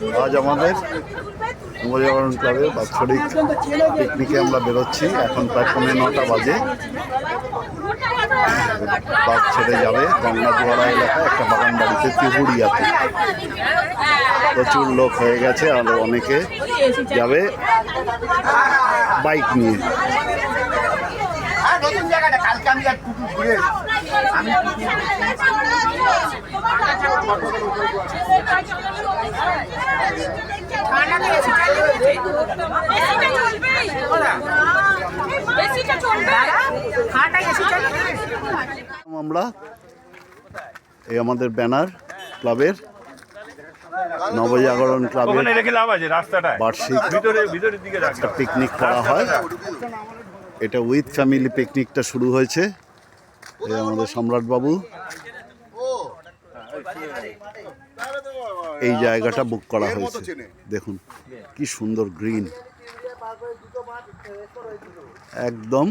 আজ আমাদের নবজাগরণ ক্লাবের বাৎসরিক পিকনিকে আমরা বেরোচ্ছি। এখন প্রায় 9:15 বাজে। বাস ছেড়ে যাবে গঙ্গাজোয়ারা এলাকায় একটা বাগান বাড়িতে ত্রিপুরিয়াতে। প্রচুর লোক হয়ে গেছে, আরো অনেকে যাবে বাইক নিয়ে। আমরা এই আমাদের ব্যানার ক্লাবের নবজাগরণ ক্লাবের বার্ষিক একটা পিকনিক করা হয়। এটা উইথ ফ্যামিলি পিকনিকটা শুরু হয়েছে। এই আমাদের সম্রাট বাবু এই জায়গাটা বুক করা হয়েছে। দেখুন কি সুন্দর গ্রিন, একদম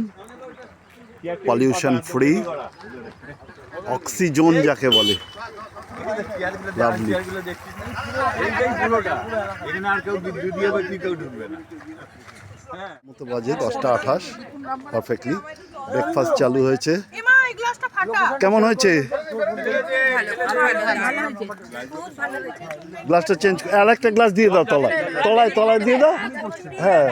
পলিউশন ফ্রি, অক্সিজেন যাকে বলে। লাভলি। মতো বাজে 10:28 পারফেক্টলি। ব্রেকফাস্ট চালু হয়েছে। কেমন হয়েছে? গ্লাসটা চেঞ্জ, আর একটা গ্লাস দিয়ে দাও, তলায় তলায় তলায় দিয়ে দাও। হ্যাঁ,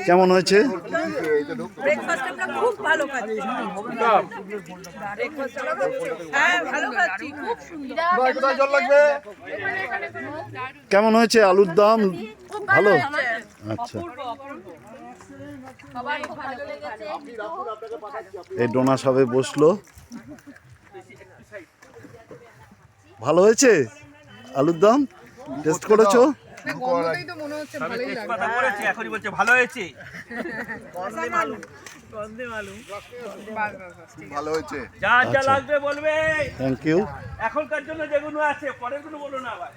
কেমন হয়েছে? কেমন হয়েছে? আলুর দম ভালো? আচ্ছা, এই ডোনা সবে বসলো। ভালো হয়েছে আলুর দম? টেস্ট করেছো? Thank you. এখনকার জন্য যেগুলো আছে পরের গুলো বলো না আবার।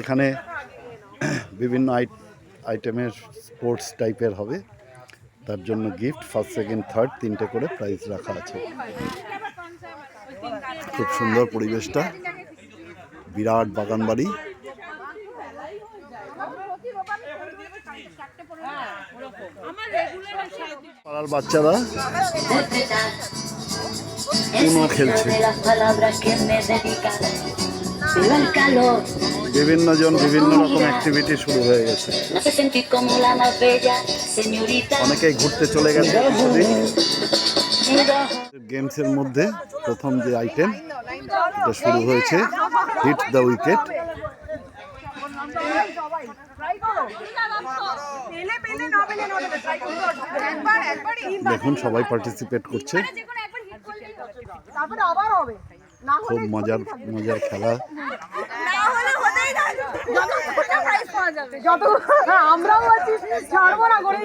এখানে বিভিন্ন আইটেমের স্পোর্টস টাইপের হবে, তার জন্য গিফট ফার্স্ট সেকেন্ড থার্ড 3টে করে প্রাইজ রাখা আছে। খুব সুন্দর পরিবেশটা, বিরাট বাগান বাড়ি। পাড়ার বাচ্চারা উনো খেলছে। বিভিন্ন জন বিভিন্ন রকম অ্যাক্টিভিটি শুরু হয়ে গেছে। অনেকেই ঘুরতে চলে গেছে। গেমসের মধ্যে প্রথম যে আইটেম এটা শুরু হয়েছে, হিট দ্য উইকেট। দেখুন সবাই পার্টিসিপেট করছে। খুব মজার খেলা। আমরাও আছি, ছাড়বো না করে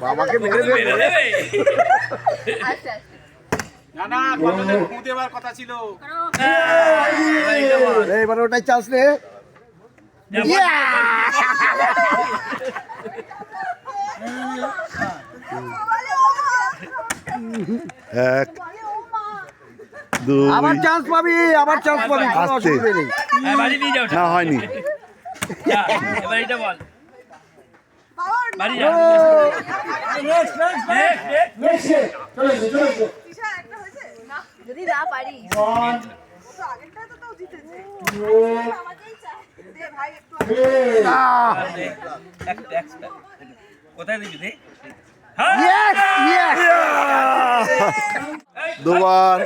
বাবাকে মেরে দেবে। না দেওয়ার কথা ছিল, এবার ওটাই চান্স নে। এক দুই, আবার চান্স পাবি, আবার চান্স পাবি। না হয়নি। এবার এটা বল। যদি না পারি কোথায় দিবি? দুবার।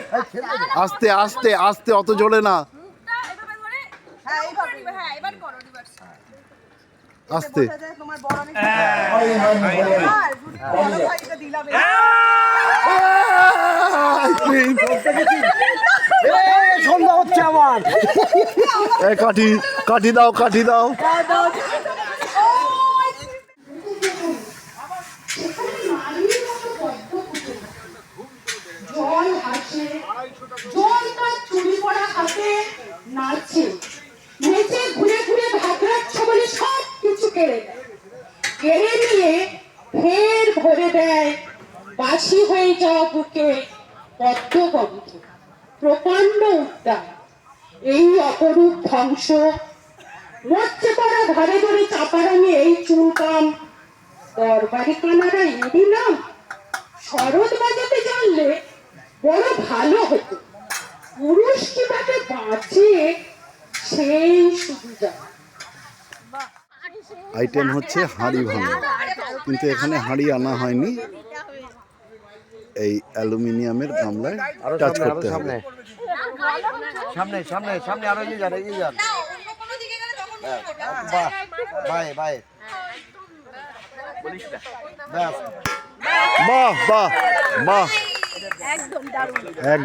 আস্তে আস্তে আস্তে, অত জোরে না। আস্তে সন্ধ্যা হচ্ছে আমার। কাঠি কাঠি দাও কাঠি দাও। জল হাসে, জল তার চুরি করা হাতে নাচে, নেচে ঘুরে ঘুরে ভাগরাচ্ছে বলে সব কিছু কেড়ে নেয়। কেড়ে নিয়ে ফের ভরে দেয় বাসি হয়ে যাওয়া বুকে পদ্মগন্ধ, প্রকাণ্ড উদ্যান। এই অপরূপ ধ্বংস, মরচে পড়া ঘরে ঘরে চাপারানি এই চুলকাম, দরবারি কানারা ইনি নাম। শরৎ বাজাতে জানলে বড় ভালো হতো, পুরুষ কিভাবে বাঁচে সেই শুধু জানে। আইটেম হচ্ছে হাঁড়ি ভাঙা, কিন্তু এখানে হাঁড়ি আনা হয়নি, এই অ্যালুমিনিয়ামের গামলায় টাচ করতে হবে। সামনে সামনে সামনে আরো এগিয়ে যান, এগিয়ে যান। বাহ বাহ বাহ বাহ বাহ বাহ, একদম দারুণ। এক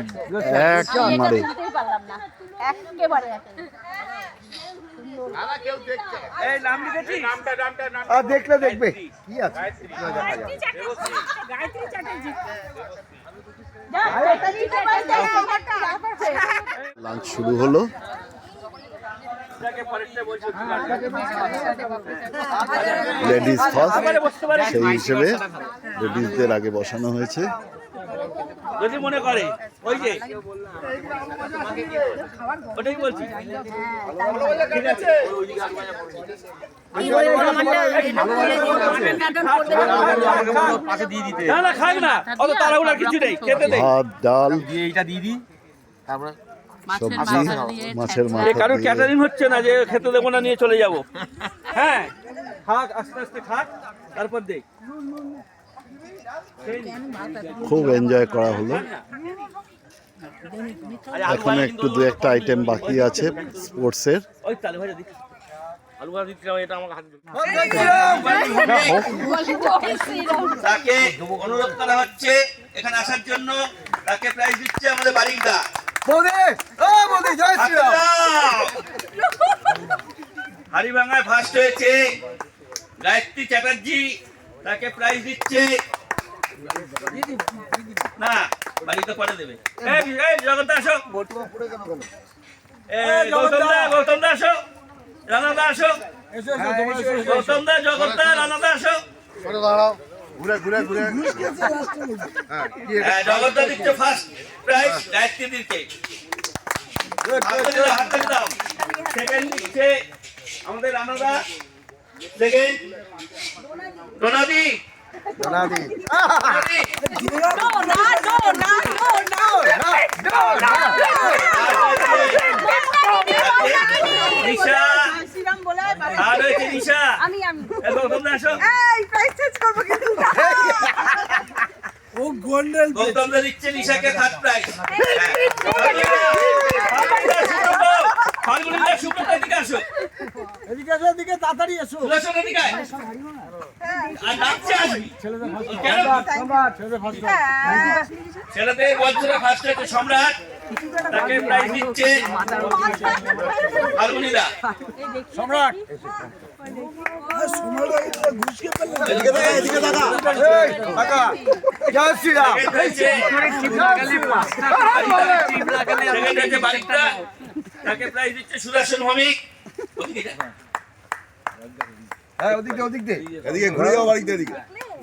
এক মারে। পারলাম না একেবারে। দেখলে দেখবে কি আছে। লাঞ্চ শুরু হলো। লেডিস ফার্স্ট, সেই হিসেবে লেডিসদের আগে বসানো হয়েছে। যদি মনে করে ওই যে ওটাই বলছি, ঠিক আছে। না না খাই না, অত তাড়াহুড়া কিছু নেই, খেতে দে। ভাত ডাল এইটা দিয়ে দিই, তারপরে সবজি মাছের এ মাথা কারোর দিয়ে। ক্যাটারিং হচ্ছে না যে খেতে দেবো না, নিয়ে চলে যাবো। হ্যাঁ খাক, আস্তে আস্তে খাক, তারপর দেখ। খুব এনজয় করা হলো। এখন একটু দু একটা আইটেম বাকি আছে স্পোর্টসের। ওই তালে ভাজা দিচ্ছি, আলু ভাজা দিচ্ছি, এটা আমার হাতে তাকে অনুরোধ করা হচ্ছে এখানে আসার জন্য। তাকে প্রাইজ দিচ্ছে আমাদের বারিন্দা হাড়িভাঙায় ফার্স্ট হয়েছে গায়ত্রী চ্যাটার্জি, তাকে প্রাইজ দিচ্ছে। না বাড়িতে পরে দেবে। জগৎ আসো, গৌতম দা আসো, রানা দা আসো, গৌতম দা, জগৎ দা, রানা দা আসো। জগৎ দা দিচ্ছে ফার্স্ট প্রাইজ গায়ত্রী দিচ্ছে। সেকেন্ড দিচ্ছে আমাদের রানা দা, সেকেন্ড ডোনাদি। নিশা আর হয়েছে নিশা। গৌতম দা আসো, গৌতম দা দিচ্ছে নিশাকে থার্ড প্রাইজ। ফাল্গুনি দা, সুব্রতের দিকে আসো, এদিকে আসো, এদিকে তাড়াতাড়ি এসো। সুদর্শন এদিকে আয়। আর নাচছে আসবি কেন? ছেলেদের বলছিল ফার্স্ট হয়েছে সম্রাট, তাকে প্রাইজ দিচ্ছে ফাল্গুনি দা। সম্রাট তাকে প্রাইজ দিচ্ছে সুদর্শন ভৌমিক। এদিকে ঘুরে যাও বাড়িতে, এদিকে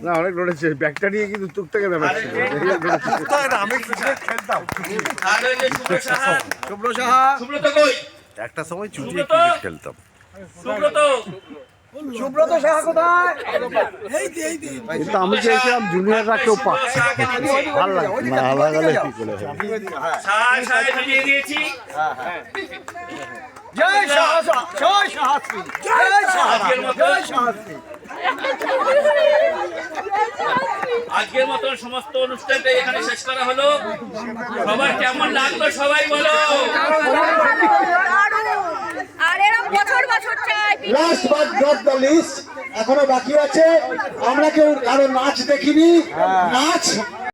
না অনেক লড়েছে, ব্যাগটা নিয়ে কিন্তু টুকটাকে ব্যাপারছে। আমি খেলতাম। আর হয়েছে শুভ্র সাহা। শুভ্র সাহা, সুব্রত কই? একটা সময় চুটিয়ে সুব্রত, ক্রিকেট খেলতাম। সুব্রত, সুব্রত সাহা কোথায়? কিন্তু আমি চেয়েছিলাম জুনিয়ররা কেউ পাক, ভালো লাগে না, লাগালে কি করে হবে। সাহা সাহেব মিলিয়ে দিয়েছি। জয় সাহা, জয় সাহসী, জয় সাহা, জয় সাহসী। আজকের মতো সমস্ত অনুষ্ঠানটা এখানে শেষ করা হলো। সবার কেমন লাগলো সবাই বলো। আর এরকম বছর বছর চাই। Last but not the least, এখনো বাকি আছে। আমরা কেউ কারো নাচ দেখিনি। নাচ